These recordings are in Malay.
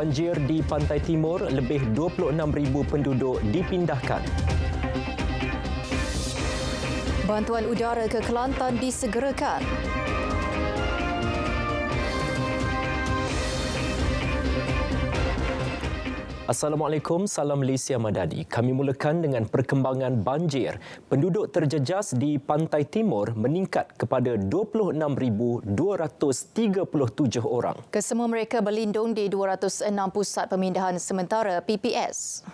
banjir di Pantai Timur, lebih 26,000 penduduk dipindahkan. Bantuan udara ke Kelantan disegerakan. Assalamualaikum, salam Malaysia Madani. Kami mulakan dengan perkembangan banjir. Penduduk terjejas di Pantai Timur meningkat kepada 26,237 orang. Kesemua mereka berlindung di 206 pusat pemindahan sementara PPS.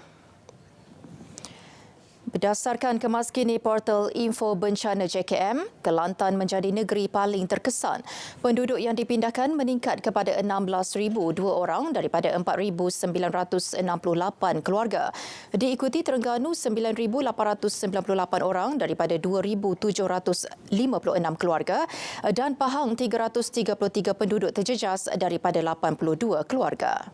Berdasarkan kemaskini portal Info Bencana JKM, Kelantan menjadi negeri paling terkesan. Penduduk yang dipindahkan meningkat kepada 16,002 orang daripada 4,968 keluarga. Diikuti Terengganu 9,898 orang daripada 2,756 keluarga dan Pahang 333 penduduk terjejas daripada 82 keluarga.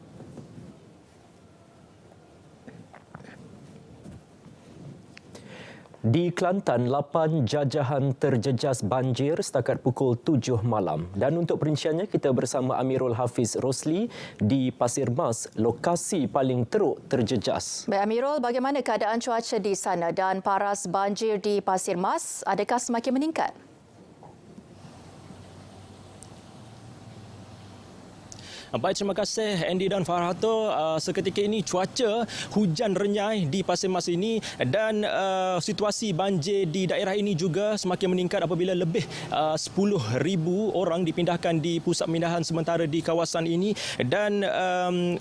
Di Kelantan, 8 jajahan terjejas banjir setakat pukul 7 malam. Dan untuk perinciannya, kita bersama Amirul Hafiz Rosli di Pasir Mas, lokasi paling teruk terjejas. Baik Amirul, bagaimana keadaan cuaca di sana dan paras banjir di Pasir Mas adakah semakin meningkat? Baik, terima kasih Andy dan Farhato. Seketika ini cuaca hujan renyai di Pasir Mas ini dan situasi banjir di daerah ini juga semakin meningkat apabila lebih 10,000 orang dipindahkan di pusat pemindahan sementara di kawasan ini. Dan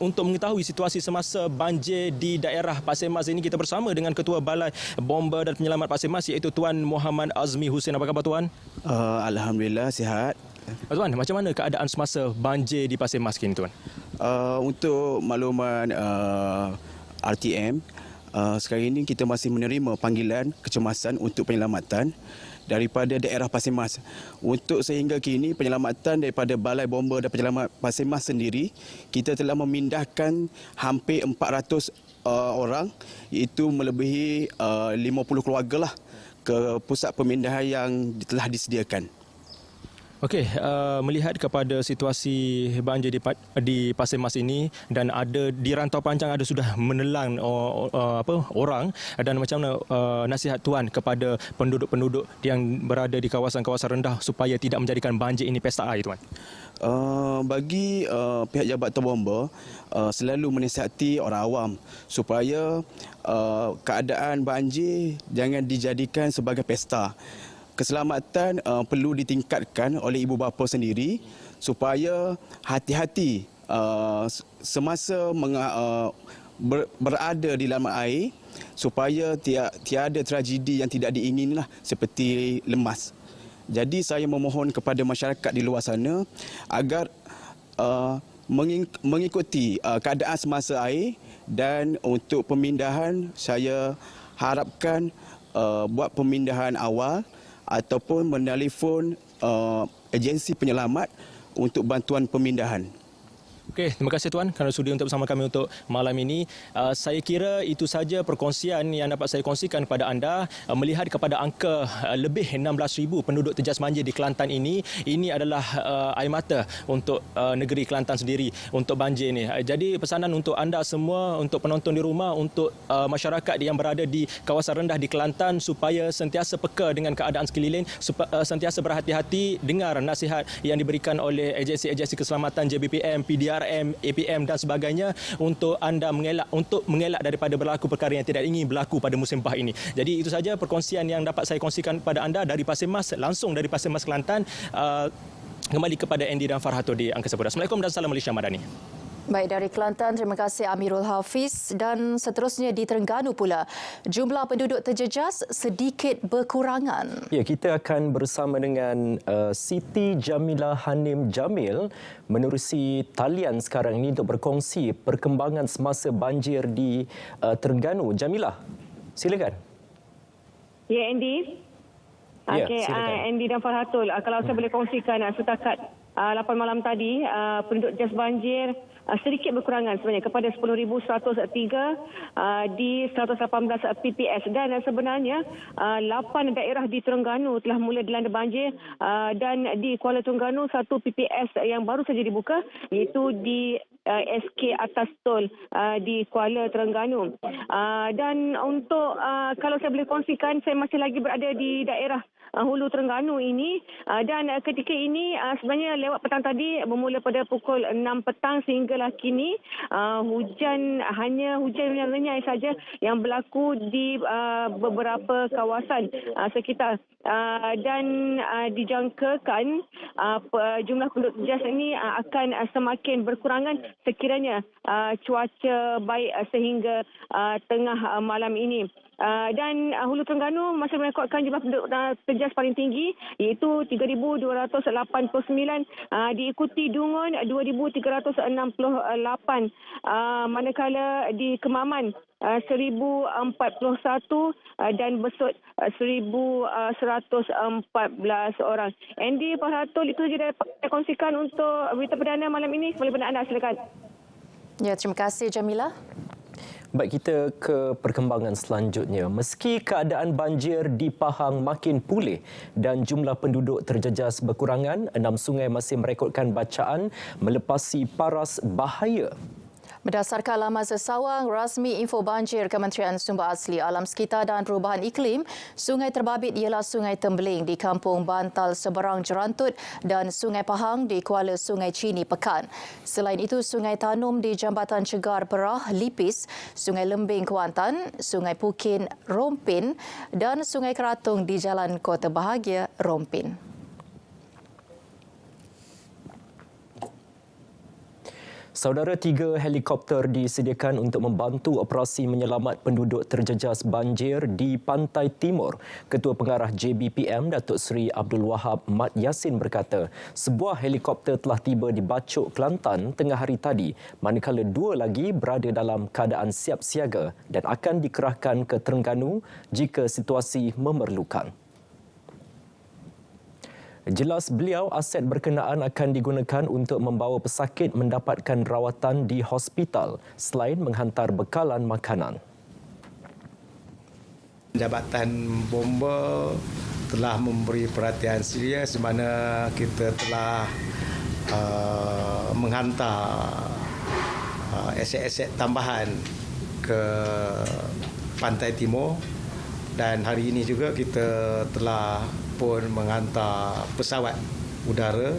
untuk mengetahui situasi semasa banjir di daerah Pasir Mas ini, kita bersama dengan Ketua Balai Bomba dan Penyelamat Pasir Mas iaitu Tuan Muhammad Azmi Hussein. Apa khabar Tuan? Alhamdulillah sihat. Tuan, macam mana keadaan semasa banjir di Pasir Mas kini Tuan? Untuk makluman RTM, sekarang ini kita masih menerima panggilan kecemasan untuk penyelamatan daripada daerah Pasir Mas. Untuk sehingga kini penyelamatan daripada Balai Bomba dan Penyelamat Pasir Mas sendiri, kita telah memindahkan hampir 400 orang, iaitu melebihi 50 keluarga lah ke pusat pemindahan yang telah disediakan. Okey, melihat kepada situasi banjir di Pasir Mas ini dan ada di Rantau Panjang ada sudah menelan orang, dan macam mana nasihat Tuan kepada penduduk-penduduk yang berada di kawasan-kawasan rendah supaya tidak menjadikan banjir ini pesta air Tuan? Bagi pihak Jabatan Bomba selalu menasihati orang awam supaya keadaan banjir jangan dijadikan sebagai pesta. Keselamatan perlu ditingkatkan oleh ibu bapa sendiri supaya hati-hati semasa berada di dalam air supaya tiada tragedi yang tidak diinginkan seperti lemas. Jadi saya memohon kepada masyarakat di luar sana agar mengikuti keadaan semasa air, dan untuk pemindahan saya harapkan buat pemindahan awal ataupun menelefon agensi penyelamat untuk bantuan pemindahan. Okey, terima kasih Tuan kerana sudi untuk bersama kami untuk malam ini. Saya kira itu saja perkongsian yang dapat saya kongsikan kepada anda. Melihat kepada angka lebih 16,000 penduduk terjejas banjir di Kelantan ini adalah air mata untuk negeri Kelantan sendiri untuk banjir ini. Jadi pesanan untuk anda semua, untuk penonton di rumah, untuk masyarakat yang berada di kawasan rendah di Kelantan supaya sentiasa peka dengan keadaan sekeliling, sentiasa berhati-hati, dengar nasihat yang diberikan oleh agensi-agensi keselamatan JBPM, PDRM, APM dan sebagainya untuk anda mengelak daripada berlaku perkara yang tidak ingin berlaku pada musim pah ini. Jadi itu saja perkongsian yang dapat saya kongsikan kepada anda dari Pasir Mas, langsung dari Pasir Mas Kelantan. Kembali kepada Andy dan Farhato di Angkasa Pura. Assalamualaikum dan salam Malaysia Madani. Baik, dari Kelantan, terima kasih Amirul Hafiz. Dan seterusnya di Terengganu pula, jumlah penduduk terjejas sedikit berkurangan. Ya, kita akan bersama dengan Siti Jamilah Hanim Jamil menerusi talian sekarang ini untuk berkongsi perkembangan semasa banjir di Terengganu. Jamilah, silakan. Ya, Andy. Ya, Okey, silakan. Andy dan Farhatul, kalau saya boleh kongsikan setakat 8 malam tadi, penduduk jas banjir sedikit berkurangan sebenarnya kepada 10,103 di 118 PPS, dan sebenarnya 8 daerah di Terengganu telah mula dilanda banjir, dan di Kuala Terengganu 1 PPS yang baru saja dibuka iaitu di SK Atas Tol di Kuala Terengganu. Dan untuk kalau saya boleh kongsikan, saya masih lagi berada di daerah Hulu Terengganu ini, dan ketika ini sebenarnya lewat petang tadi bermula pada pukul 6 petang sehinggalah kini hujan yang renyai saja yang berlaku di beberapa kawasan sekitar, dan dijangkakan jumlah penduduk jas ini akan semakin berkurangan sekiranya cuaca baik sehingga tengah malam ini. Dan Hulu Terengganu masih merekodkan jumlah penduduk terjas paling tinggi iaitu 3,289, diikuti Dungun 2,368, manakala di Kemaman 1,041 dan Besut 1,114 orang. Andy, Pak Ratul, itu saja saya kongsikan untuk berita perdana malam ini. Boleh benar anda, silakan. Ya, terima kasih Jamila. Baik, kita ke perkembangan selanjutnya. Meski keadaan banjir di Pahang makin pulih dan jumlah penduduk terjejas berkurangan, 6 sungai masih merekodkan bacaan melepasi paras bahaya. Berdasarkan laman sesawang rasmi info banjir Kementerian Sumber Asli Alam Sekitar dan Perubahan Iklim, sungai terbabit ialah Sungai Tembeling di Kampung Bantal Seberang Jerantut dan Sungai Pahang di Kuala Sungai Cini Pekan. Selain itu, Sungai Tanum di Jambatan Cegar Perah Lipis, Sungai Lembing Kuantan, Sungai Pukin Rompin dan Sungai Keratung di Jalan Kota Bahagia Rompin. Saudara, 3 helikopter disediakan untuk membantu operasi menyelamat penduduk terjejas banjir di Pantai Timur. Ketua Pengarah JBPM, Datuk Seri Abdul Wahab Mat Yassin berkata, sebuah helikopter telah tiba di Bacok, Kelantan tengah hari tadi, manakala 2 lagi berada dalam keadaan siap siaga dan akan dikerahkan ke Terengganu jika situasi memerlukan. Jelas beliau, aset berkenaan akan digunakan untuk membawa pesakit mendapatkan rawatan di hospital selain menghantar bekalan makanan. Jabatan Bomba telah memberi perhatian serius di mana kita telah menghantar aset-aset tambahan ke Pantai Timur, dan hari ini juga kita telah pun menghantar pesawat udara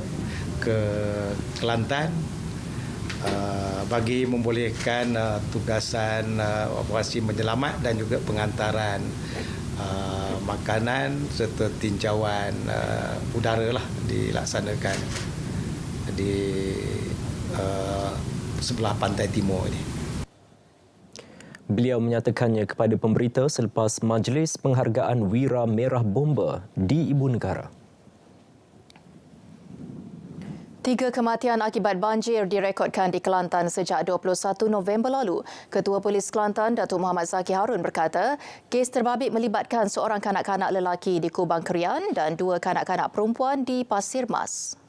ke Kelantan bagi membolehkan tugasan operasi menyelamat dan juga pengantaran makanan serta tinjauan udara dilaksanakan di sebelah Pantai Timur ini. Beliau menyatakannya kepada pemberita selepas Majlis Penghargaan Wira Merah Bomba di Ibu Negara. 3 kematian akibat banjir direkodkan di Kelantan sejak 21 November lalu. Ketua Polis Kelantan, Datuk Muhammad Zaki Harun berkata, kes terbabit melibatkan seorang kanak-kanak lelaki di Kubang Krian dan 2 kanak-kanak perempuan di Pasir Mas.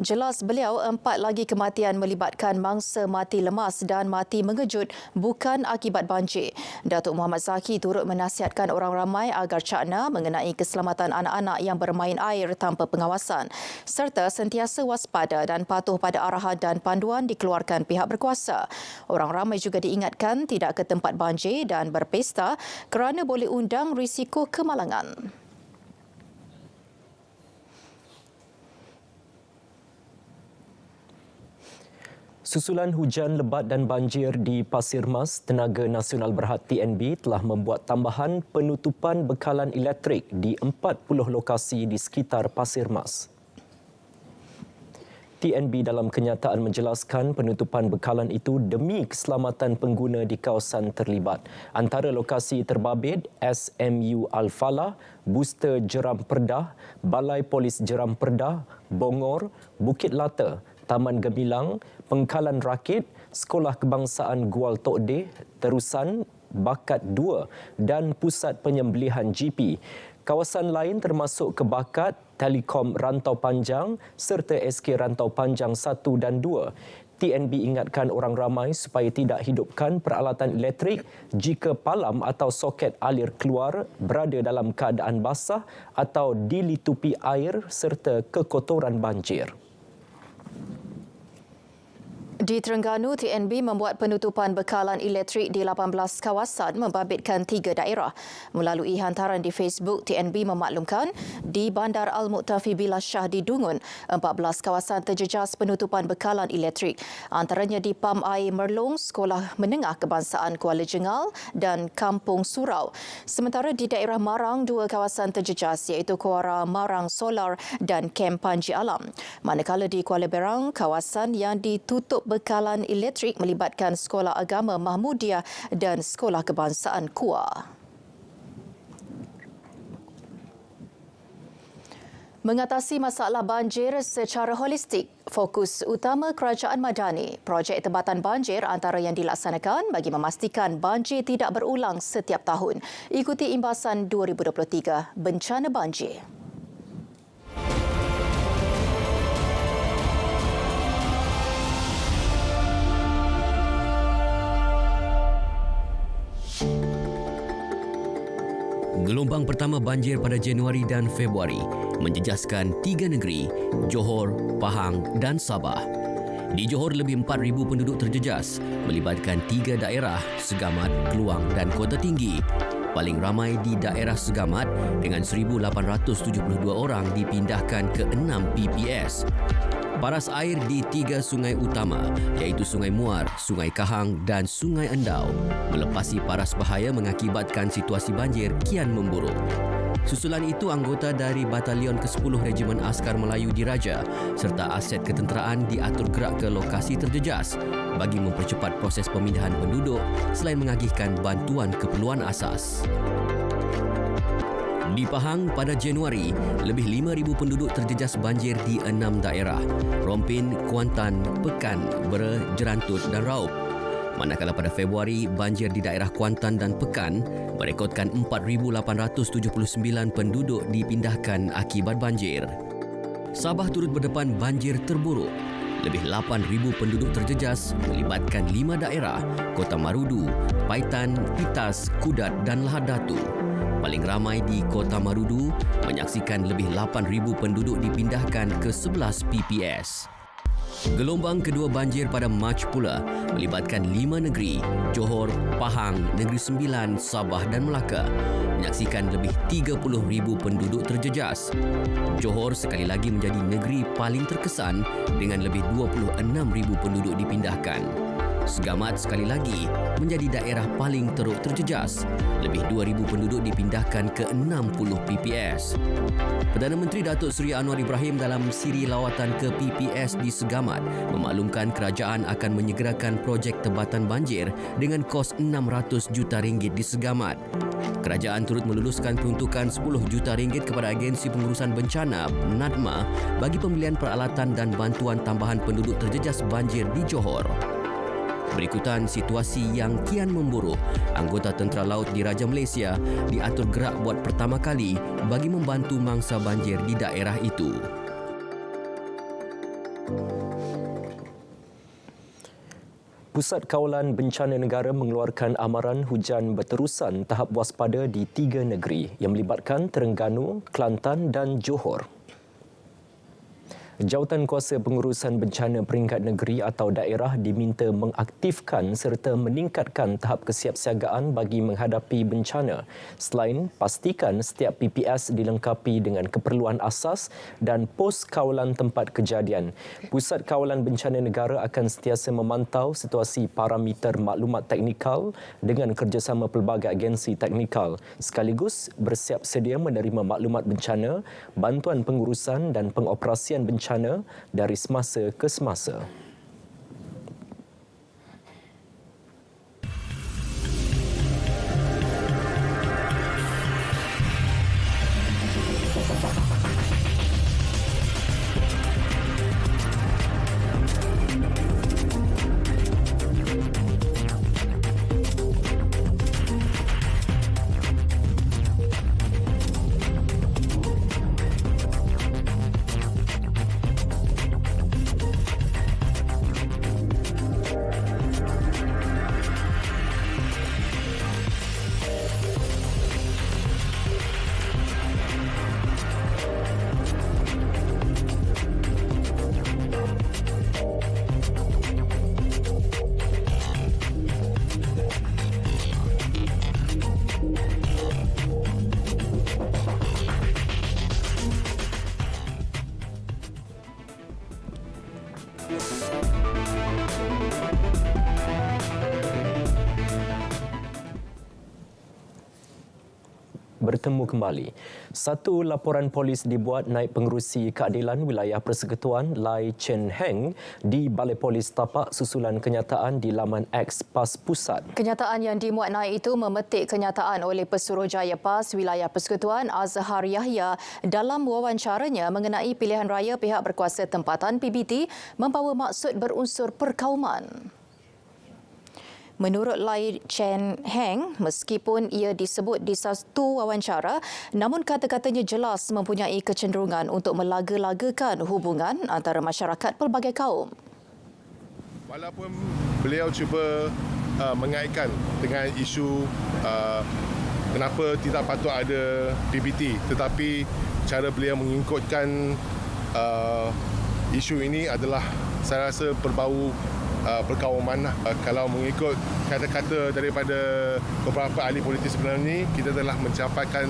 Jelas beliau, 4 lagi kematian melibatkan mangsa mati lemas dan mati mengejut bukan akibat banjir. Datuk Muhammad Zaki turut menasihatkan orang ramai agar cakna mengenai keselamatan anak-anak yang bermain air tanpa pengawasan serta sentiasa waspada dan patuh pada arahan dan panduan dikeluarkan pihak berkuasa. Orang ramai juga diingatkan tidak ke tempat banjir dan berpesta kerana boleh undang risiko kemalangan. Susulan hujan lebat dan banjir di Pasir Mas, Tenaga Nasional Berhad TNB telah membuat tambahan penutupan bekalan elektrik di 40 lokasi di sekitar Pasir Mas. TNB dalam kenyataan menjelaskan penutupan bekalan itu demi keselamatan pengguna di kawasan terlibat. Antara lokasi terbabit, SMU Al-Falah, Booster Jeram Perdah, Balai Polis Jeram Perdah, Bongor, Bukit Lata, Taman Gemilang, Pengkalan Rakit, Sekolah Kebangsaan Gual Tokdeh, Terusan, Bakat 2 dan Pusat Penyembelihan GP. Kawasan lain termasuk Kebakat, Telekom Rantau Panjang serta SK Rantau Panjang 1 dan 2. TNB ingatkan orang ramai supaya tidak hidupkan peralatan elektrik jika palam atau soket alir keluar berada dalam keadaan basah atau dilitupi air serta kekotoran banjir. Di Terengganu, TNB membuat penutupan bekalan elektrik di 18 kawasan membabitkan 3 daerah. Melalui hantaran di Facebook, TNB memaklumkan di Bandar Al-Muktafi Billah Shah di Dungun, 14 kawasan terjejas penutupan bekalan elektrik. Antaranya di Pam Air Merlong, Sekolah Menengah Kebangsaan Kuala Jengal dan Kampung Surau. Sementara di daerah Marang, 2 kawasan terjejas iaitu Kuara Marang Solar dan Kem Panji Alam. Manakala di Kuala Berang, kawasan yang ditutup bekalan elektrik melibatkan Sekolah Agama Mahmudiyah dan Sekolah Kebangsaan Kua. Mengatasi masalah banjir secara holistik, fokus utama Kerajaan Madani, projek tebatan banjir antara yang dilaksanakan bagi memastikan banjir tidak berulang setiap tahun. Ikuti imbasan 2023 bencana banjir. Gelombang pertama banjir pada Januari dan Februari menjejaskan 3 negeri, Johor, Pahang dan Sabah. Di Johor, lebih 4,000 penduduk terjejas melibatkan 3 daerah, Segamat, Kluang dan Kota Tinggi. Paling ramai di daerah Segamat dengan 1,872 orang dipindahkan ke 6 PPS. Paras air di 3 sungai utama iaitu Sungai Muar, Sungai Kahang dan Sungai Endau melepasi paras bahaya mengakibatkan situasi banjir kian memburuk. Susulan itu, anggota dari Batalion ke-10 Regimen Askar Melayu Diraja serta aset ketenteraan diatur gerak ke lokasi terjejas bagi mempercepat proses pemindahan penduduk selain mengagihkan bantuan keperluan asas. Di Pahang, pada Januari, lebih 5,000 penduduk terjejas banjir di 6 daerah, Rompin, Kuantan, Pekan, Bera, Jerantut dan Raub. Manakala pada Februari, banjir di daerah Kuantan dan Pekan merekodkan 4,879 penduduk dipindahkan akibat banjir. Sabah turut berdepan banjir terburuk. Lebih 8,000 penduduk terjejas melibatkan 5 daerah, Kota Marudu, Paitan, Pitas, Kudat dan Lahad Datu. Paling ramai di Kota Marudu menyaksikan lebih 8,000 penduduk dipindahkan ke 11 PPS. Gelombang kedua banjir pada Mac pula melibatkan 5 negeri, Johor, Pahang, Negeri Sembilan, Sabah dan Melaka, menyaksikan lebih 30,000 penduduk terjejas. Johor sekali lagi menjadi negeri paling terkesan dengan lebih 26,000 penduduk dipindahkan. Segamat sekali lagi menjadi daerah paling teruk terjejas. Lebih 2,000 penduduk dipindahkan ke 60 PPS. Perdana Menteri Datuk Seri Anwar Ibrahim dalam siri lawatan ke PPS di Segamat memaklumkan kerajaan akan menyegerakan projek tebatan banjir dengan kos 600 juta ringgit di Segamat. Kerajaan turut meluluskan peruntukan 10 juta ringgit kepada Agensi Pengurusan Bencana NADMA bagi pembelian peralatan dan bantuan tambahan penduduk terjejas banjir di Johor. Berikutan situasi yang kian memburuk, anggota Tentera Laut Diraja Malaysia diatur gerak buat pertama kali bagi membantu mangsa banjir di daerah itu. Pusat Kawalan Bencana Negara mengeluarkan amaran hujan berterusan tahap waspada di 3 negeri yang melibatkan Terengganu, Kelantan dan Johor. Jawatan Kuasa Pengurusan Bencana Peringkat Negeri atau daerah diminta mengaktifkan serta meningkatkan tahap kesiapsiagaan bagi menghadapi bencana. Selain pastikan setiap PPS dilengkapi dengan keperluan asas dan pos kawalan tempat kejadian. Pusat Kawalan Bencana Negara akan sentiasa memantau situasi parameter maklumat teknikal dengan kerjasama pelbagai agensi teknikal sekaligus bersiap sedia menerima maklumat bencana, bantuan pengurusan dan pengoperasian bencana dari semasa ke semasa. bertemu kembali. Satu laporan polis dibuat naib pengerusi keadilan wilayah Persekutuan Lai Chen Heng di Balai Polis Tapak susulan kenyataan di laman X PAS Pusat. Kenyataan yang dimuat naik itu memetik kenyataan oleh Pesuruhjaya PAS wilayah Persekutuan Azhar Yahya dalam wawancaranya mengenai pilihan raya pihak berkuasa tempatan PBT membawa maksud berunsur perkauman. Menurut Lai Chen Heng, meskipun ia disebut di satu wawancara, namun kata-katanya jelas mempunyai kecenderungan untuk melaga-lagakan hubungan antara masyarakat pelbagai kaum. Walaupun beliau cuba mengaitkan dengan isu kenapa tidak patut ada PBT, tetapi cara beliau mengikutkan isu ini adalah saya rasa berbau perkauman. Kalau mengikut kata-kata daripada beberapa ahli politik sebenarnya ini, kita telah mencapaikan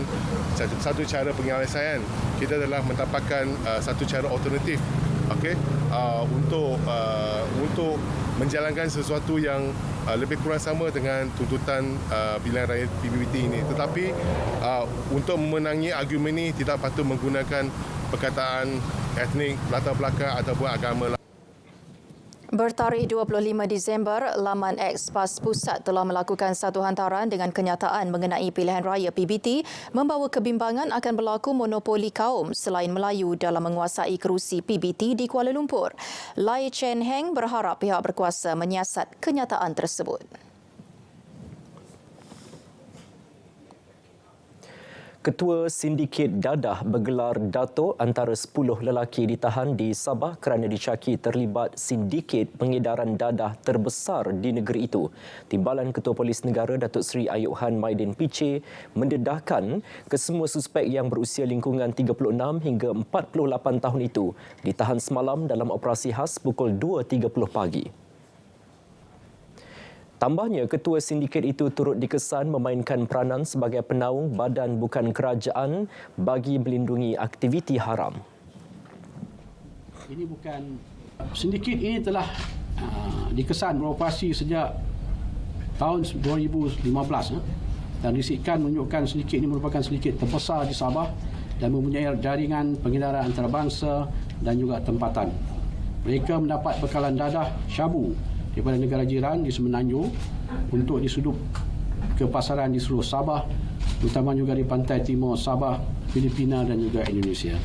satu cara penyelesaian. Kita telah mendapatkan satu cara alternatif, untuk menjalankan sesuatu yang lebih kurang sama dengan tuntutan pilihan raya PBT ini. Tetapi untuk memenangi argumen ini tidak patut menggunakan perkataan etnik, latar belakang ataupun agama. Bertarikh 25 Disember, laman X PAS Pusat telah melakukan satu hantaran dengan kenyataan mengenai pilihan raya PBT membawa kebimbangan akan berlaku monopoli kaum selain Melayu dalam menguasai kerusi PBT di Kuala Lumpur. Lai Chen Heng berharap pihak berkuasa menyiasat kenyataan tersebut. Ketua Sindiket Dadah bergelar datuk antara 10 lelaki ditahan di Sabah kerana disyaki terlibat sindiket pengedaran dadah terbesar di negeri itu. Timbalan Ketua Polis Negara Datuk Seri Ayuhan Maidin Piche mendedahkan kesemua suspek yang berusia lingkungan 36 hingga 48 tahun itu ditahan semalam dalam operasi khas pukul 2.30 pagi. Tambahnya, ketua sindiket itu turut dikesan memainkan peranan sebagai penaung badan bukan kerajaan bagi melindungi aktiviti haram. Ini bukan sindiket ini telah dikesan beroperasi sejak tahun 2015 dan disikan menunjukkan sindiket ini merupakan sindiket terbesar di Sabah dan mempunyai jaringan pengedaran antarabangsa dan juga tempatan. Mereka mendapat bekalan dadah syabu daripada negara jiran di Semenanjung untuk disudup ke pasaran di seluruh Sabah, terutama juga di pantai timur Sabah, Filipina dan juga Indonesia.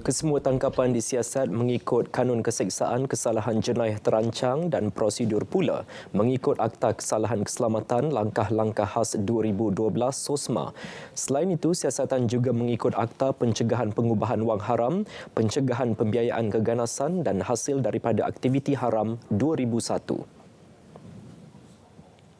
Kesemua tangkapan disiasat mengikut Kanun Keseksaan Kesalahan Jenayah Terancang dan prosedur pula mengikut Akta Kesalahan Keselamatan Langkah-Langkah Khas 2012 SOSMA. Selain itu, siasatan juga mengikut Akta Pencegahan Pengubahan Wang Haram, Pencegahan Pembiayaan Keganasan dan Hasil daripada Aktiviti Haram 2001.